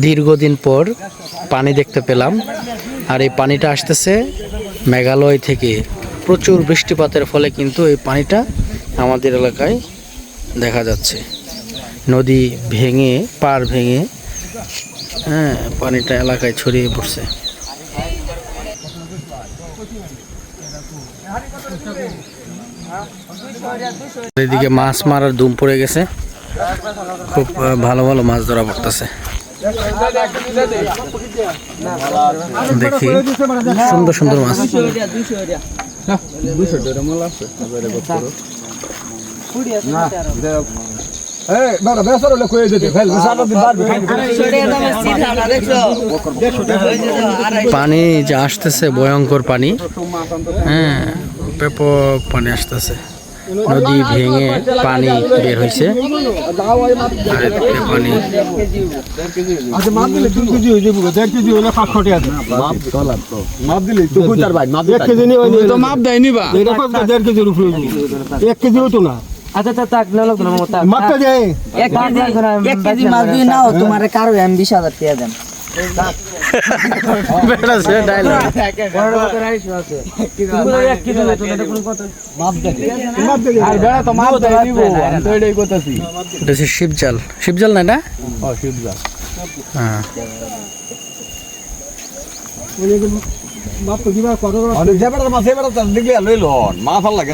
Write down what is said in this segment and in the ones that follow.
দীর্ঘদিন পর পানি দেখতে পেলাম, আর এই পানিটা আসতেছে মেঘালয় থেকে। প্রচুর বৃষ্টিপাতের ফলে কিন্তু এই পানিটা আমাদের এলাকায় দেখা যাচ্ছে। নদী ভেঙে, পাড় ভেঙে, হ্যাঁ, পানিটা এলাকায় ছড়িয়ে পড়ছে। এদিকে মাছ মারার ধুম পড়ে গেছে, খুব ভালো ভালো মাছ ধরা পড়তেছে। দেখি সুন্দর সুন্দর মাছ। পানি যে আসতেছে ভয়ঙ্কর পানি, হ্যাঁ, ব্যাপক পানি আসতেছে। নদী ভেঙে পানি বের হয়েছে। তোমার কারো 20,000 টাকা দেন। শিবজাল, শিবজাল না এটা? হ্যাঁ,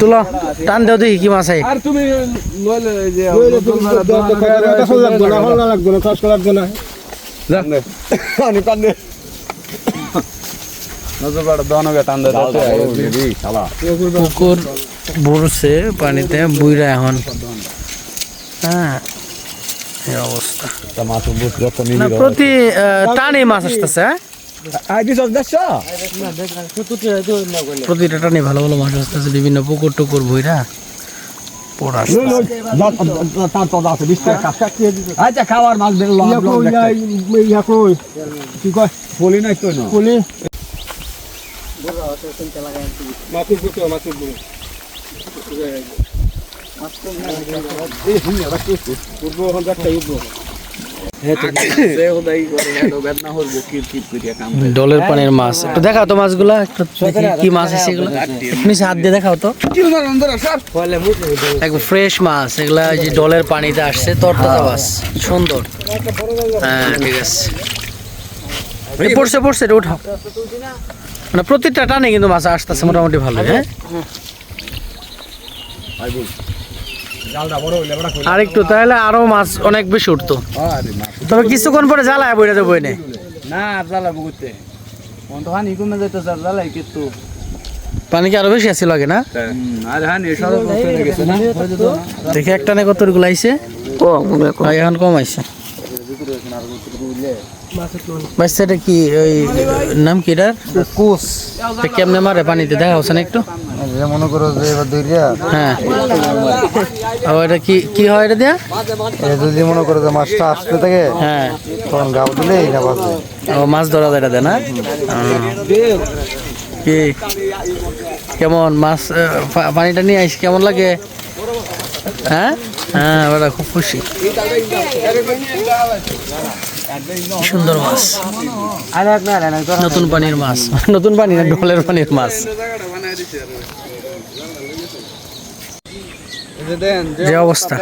তুলো টান দেও দেখি কি মাছ। পুকুর ভরছে পানিতে বুইরা এখন। হ্যাঁ, এই অবস্থা। প্রতি টানে মাছ আসতেছে। প্রতিটা টানে ভালো ভালো মাছ আসতেছে। বিভিন্ন পুকুর টুকুর ভুইরা খাওয়ার মাছ পলি নাই তো পলি ডলের পানির মাছ একটু দেখাও তো, মাছগুলা একটু কি মাছ আছে এগুলো, নিচে হাত দিয়ে দেখাও তো। একদম ফ্রেশ মাছ এগুলা, যে ডলের পানিতে আসছে, তরতাজা মাছ, সুন্দর। হ্যাঁ, ঠিক আছে, পড়ছে পড়ছে, এটা উঠাও। মানে প্রতিটা টানে কিন্তু মাছ আসতেছে মোটামুটি ভালো। হ্যাঁ, আর একটু তাহলে আরো মাছ অনেক বেশি উঠতো। তবে কিছুক্ষণ পরে জ্বালায় বইটা দেবো না, পানি কি আরো বেশি আসছিল আগে না? দেখে একটা না কত গুলাইছে, এখন কম আইছে। বাচ্চাটা কি ওই নাম কি এটার? কুস। কেমনে মারে পানিতে দেখা হচ্ছে না একটু? মনে করো যে এবার দইরা, হ্যাঁ, এটা কি কি হয় এটা দিয়া? যদি মনে করো যে মাছটা আসতে থাকে, হ্যাঁ, তখন গাও দিলে এটা বাজে। ও, মাছ ধরা যায় এটা দেয় না? কি কেমন মাছ পানিটা নিয়ে আইস, কেমন লাগে? হ্যাঁ, হ্যাঁ, ওরা খুব খুশি। সুন্দর মাছ, নতুন পানির মাছ, নতুন পানি না, ডলের পানির মাছ। যে অবস্থা,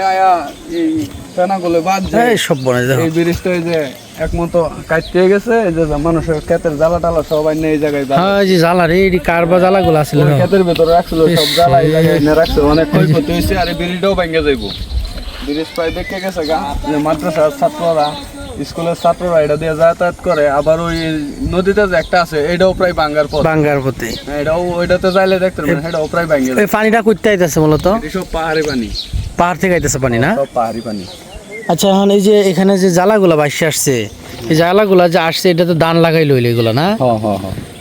সব বনে যাও। এই ব্রিজটা যে একমতো কাটতে গেছে, যে মানুষের ক্ষেতের জ্বালা টালা সবাই এই জায়গায়, হ্যাঁ, যে জ্বালা রে, কারবা জ্বালা গুলো আছে ক্ষেতের ভেতরে রাখছিল, সব জ্বালা এই জায়গায় রাখছে, অনেক ক্ষয়ক্ষতি হয়েছে। আর এই ব্রিজটাও ভেঙে যাইব, ব্রিজ প্রায় দেখে গেছে গা। যে মাদ্রাসার ছাত্ররা, স্কুলের ছাত্ররা এটা দিয়ে যাতায়াত করে। আবার ওই নদীতে যে একটা আছে, এটাও প্রায় ভাঙ্গার পথে। এটাও ওইটাতে যাইলে দেখতে পারেন, এটাও প্রায় ভাঙ্গে। এই পানিটা কইতে আইতাছে মূলত, সব পাহাড়ি পানি, পাহাড় থেকে আইতাছে পানি না? সব পাহাড়ি পানি। আচ্ছা, এখন এই যে এখানে যে জ্বালাগুলা বাইসে আসছে, এই জ্বালাগুলা যে আসছে, এটা তো ধান লাগাই লইলে এগুলা না?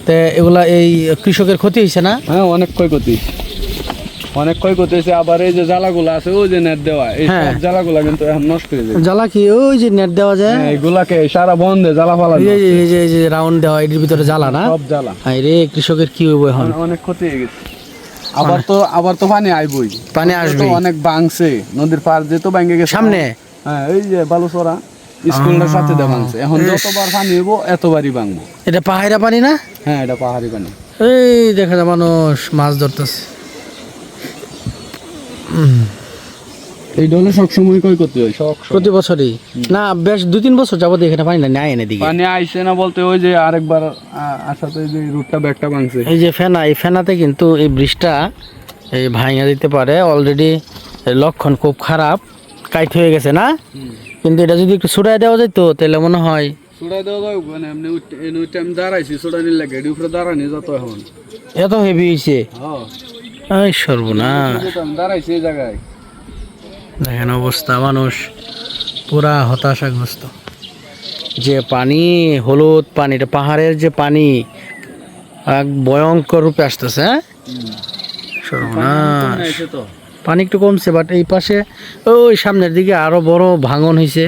তো এগুলা এই কৃষকের ক্ষতি হয়েছে না? হ্যাঁ, অনেক ক্ষয়ক্ষতি, অনেক ক্ষয়ক্ষতি হয়েছে। আবার এই যে জ্বালাগুলা আছে, ওই যে নেট দেওয়া, এই জ্বালাগুলা কিন্তু এখন নষ্ট হয়ে যায়। জ্বালা কি ওই যে নেট দেওয়া যায়, এগুলাকে সারা বন্ধে জ্বালা ফালা, এই যে রাউন্ড দেওয়া, এর ভিতরে জ্বালা না? সব জ্বালা। রে, কৃষকের কি হইব এখন? অনেক ক্ষতি হয়ে গেছে। আবার তো পানি আইবই, পানি আসবে, অনেক ভাঙছে, নদীর পার যেহেতু ভেঙে গেছে সামনে। হ্যাঁ, এই যে বালুচরা, স্কুলের সাথে দে ভাঙছে, এখন যতবার পানি হইব এতবারই ভাঙবো। এটা পাহাড়া পানি না? হ্যাঁ, এটা পাহাড়ি পানি। এই দেখা যায় মানুষ মাছ ধরতেছে। এই ডলে সবসময় কই করতে হয়, প্রতি বছরই না, বেশ 2-3 বছর যাবত এখানে পানি নাই এনে দিকে। পানি আইছে না বলতে ওই যে আরেকবার আসাতে যে রুটটা ব্যাগটা ভাঙছে। এই যে ফেনা, এই ফেনাতে কিন্তু এই ব্রিজটা এই ভাঙা দিতে পারে। অলরেডি লক্ষণ খুব খারাপ, কাইট হয়ে গেছে না? কিন্তু এটা যদি একটু ছুড়াই দেওয়া যেত তাহলে মনে হয় ছুড়াই দেওয়া যাবে মানে এমনি ওই টাইম দাঁড়াইছি ছুড়ানির লাগে এর উপরে দাঁড়ানি যত এখন। এত হেভি হয়েছে। হ্যাঁ, এই সর্বনাশ, আমি দাঁড়াইছি এই জায়গায়। দেখেন অবস্থা, মানুষ পুরা হতাশাগ্রস্ত। যে পানি, হলুদ পানি, এটা পাহাড়ের যে পানি এক ভয়ঙ্কর রূপে আসতেছে। হ্যাঁ, সর্বনাশ। আইছে তো পানি একটু কমছে, বাট এই পাশে ওই সামনের দিকে আরো বড় ভাঙন হয়েছে।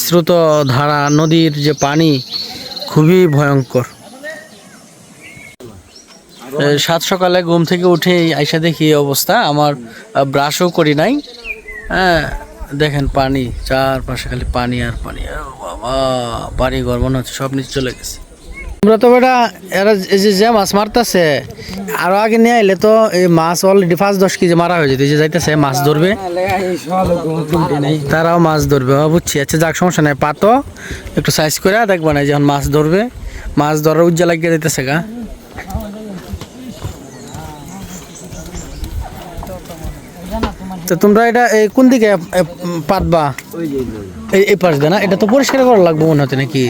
স্রোত ধারা নদীর যে পানি খুবই ভয়ঙ্কর। সাত সকালে ঘুম থেকে উঠে আইসা দেখি এই অবস্থা। আমার ব্রাশও করি নাই। হ্যাঁ, দেখেন পানি, চারপাশে খালি পানি আর পানি। বাবা, বাড়ি ঘর মনে হচ্ছে সব নিচে চলে গেছে। আমরা তো বেটা এরা এই যে মাছ মারতেছে, আরো আগে নিয়ে আইলে তো এই মাছ অলরেডি 5-10 কেজি মারা হয়ে যেত। এই যে যাইতেছে মাছ ধরবে, তারাও মাছ ধরবে। বুঝছি, আচ্ছা যাক, সমস্যা নাই। পাতো একটু সাইজ করে দেখবা না, যখন মাছ ধরবে, মাছ ধরার উজ্জ্বল লাগিয়ে যাইতেছে গা। তো তোমরা এটা এই কোন দিকে পাতবা? এই পাশ দিয়ে না? এটা তো পরিষ্কার করা লাগবে মনে হচ্ছে নাকি?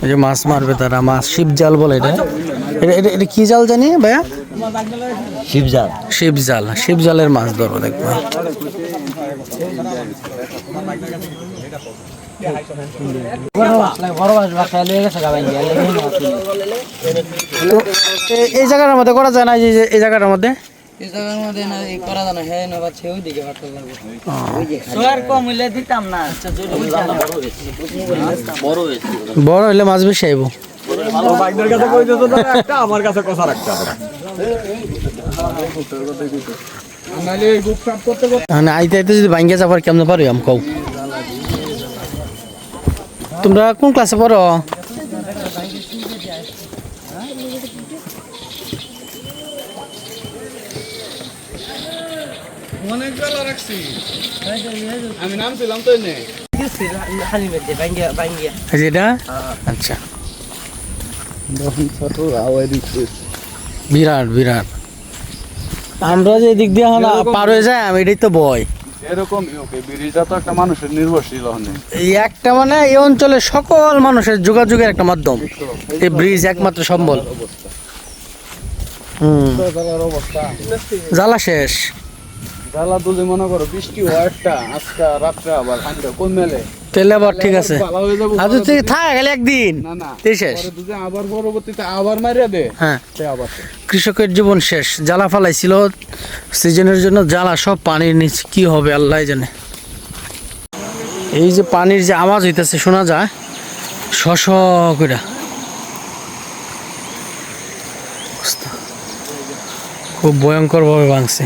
এই যে মাছ মারবে তারা, মাছ শিব জাল বলে এটা। এটা কি জাল জানি ভাইয়া? শিবজাল। শিব জাল, শিব জালের মাছ ধরবো দেখবো। এই জায়গাটার মধ্যে করা যায় না? এই জায়গাটার মধ্যে বড় হইলে মাছ বেশি আইব। আমার কাছে কথা রাখতে হবে। আইতে আইতে যদি ভাঙ্গে যাবার কেমন পারি আমি কও। তোমরা কোন ক্লাসে পড়ো? অনেক জ্বালা রাখছি আমি, নামছিলাম তো এনে। এটা আচ্ছা, ছোট আওয়াজ দিচ্ছে বিরাট বিরাট। আমরা যে দিক দিয়ে এখন পার হয়ে যায়, আমি এটাই তো ভয়। এরকমই ওকে, ব্রিজটা তো একটা মানুষের নির্ভরশীল হনে। এই একটা মানে এই অঞ্চলের সকল মানুষের যোগাযোগের একটা মাধ্যম এই ব্রিজ, একমাত্র সম্বল। অবস্থা জ্বালা শেষ। জ্বালা তুলে মনে করো বৃষ্টি হয় একটা, আজকে রাত্রে আবার ঠান্ডা কোন মেলে তেলে আবার ঠিক আছে। ভালো হয়ে যাবো। আর তুই থাক গেলে একদিন না না, শেষ। পরে দুদিন আবার পরবর্তীতে আবার মারিয়া দে। হ্যাঁ, সে আবার শেষ। কৃষকের জীবন শেষ। জ্বালা ফালাইছিল সিজনের জন্য, জ্বালা সব পানির নিচে, কি হবে আল্লাহ জানে। এই যে পানির যে আওয়াজ হইতেছে শোনা যায় শশ করে। খুব ভয়ঙ্কর ভাবে ভাঙছে,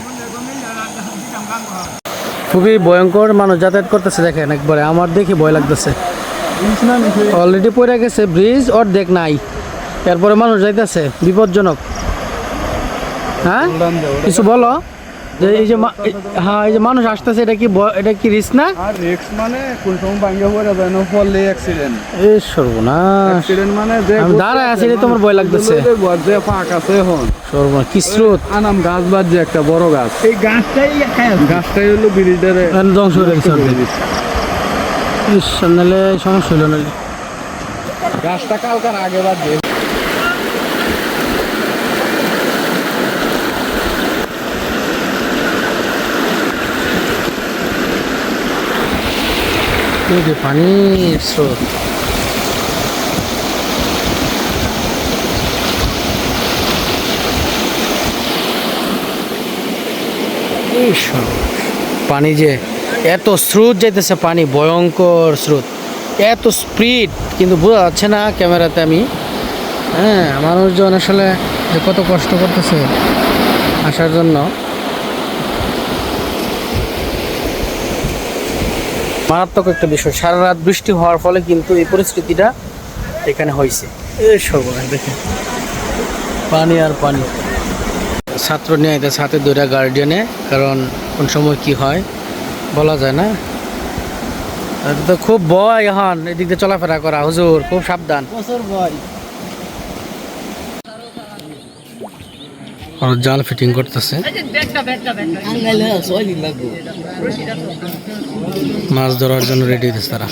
খুবই ভয়ঙ্কর। মানুষ যাতায়াত করতেছে দেখেন একবারে, আমার দেখি ভয় লাগতেছে। অলরেডি পড়ে গেছে ব্রিজ, অর্ধেক নাই, এরপরে মানুষ যাইতেছে, বিপজ্জনক। হ্যাঁ, কিছু বলো যে এই যে হ্যাঁ, এই যে মানুষ আসতেছে, এটা কি রিস্ক না? আর রিস্ক মানে কোন সময় ভাঙা পড়ে যায় না, ফলে অ্যাক্সিডেন্ট। এই সর্বনাশ, অ্যাক্সিডেন্ট মানে যে আমি দাঁড়ায় আছি রে, তোমার ভয় লাগতেছে। যে ফাঁক আছে এখন সর্বনাশ, কি স্রোত। আনাম গাছ বাদ যে একটা বড় গাছ, এই গাছটাই হলো ব্রিজটারে ধ্বংস করে দিচ্ছে। নাহলে সমস্যা হলো, নাহলে গাছটা কালকার আগে বাদ দিয়ে। পানির স্রোত। পানি যে এত স্রোত যাইতেছে, পানি ভয়ঙ্কর স্রোত, এত স্পিড, কিন্তু বোঝা যাচ্ছে না ক্যামেরাতে আমি। হ্যাঁ, মানুষজন আসলে যে কত কষ্ট করতেছে আসার জন্য। মারাত্মক একটা বিষয়, সারা রাত বৃষ্টি হওয়ার ফলে কিন্তু এই পরিস্থিতিটা এখানে হয়েছে। এই সর্বনাশ দেখেন, পানি আর পানি। ছাত্র নিয়ে এটা সাথে 2টা গার্ডিয়ানে, কারণ কোন সময় কি হয় বলা যায় না। এটা তো খুব ভয়, এখন এদিক দিয়ে চলাফেরা করা, হুজুর খুব সাবধান। আর জাল ফিটিং করতেছে, মাছ ধরার জন্য রেডি হইতেছে তারা।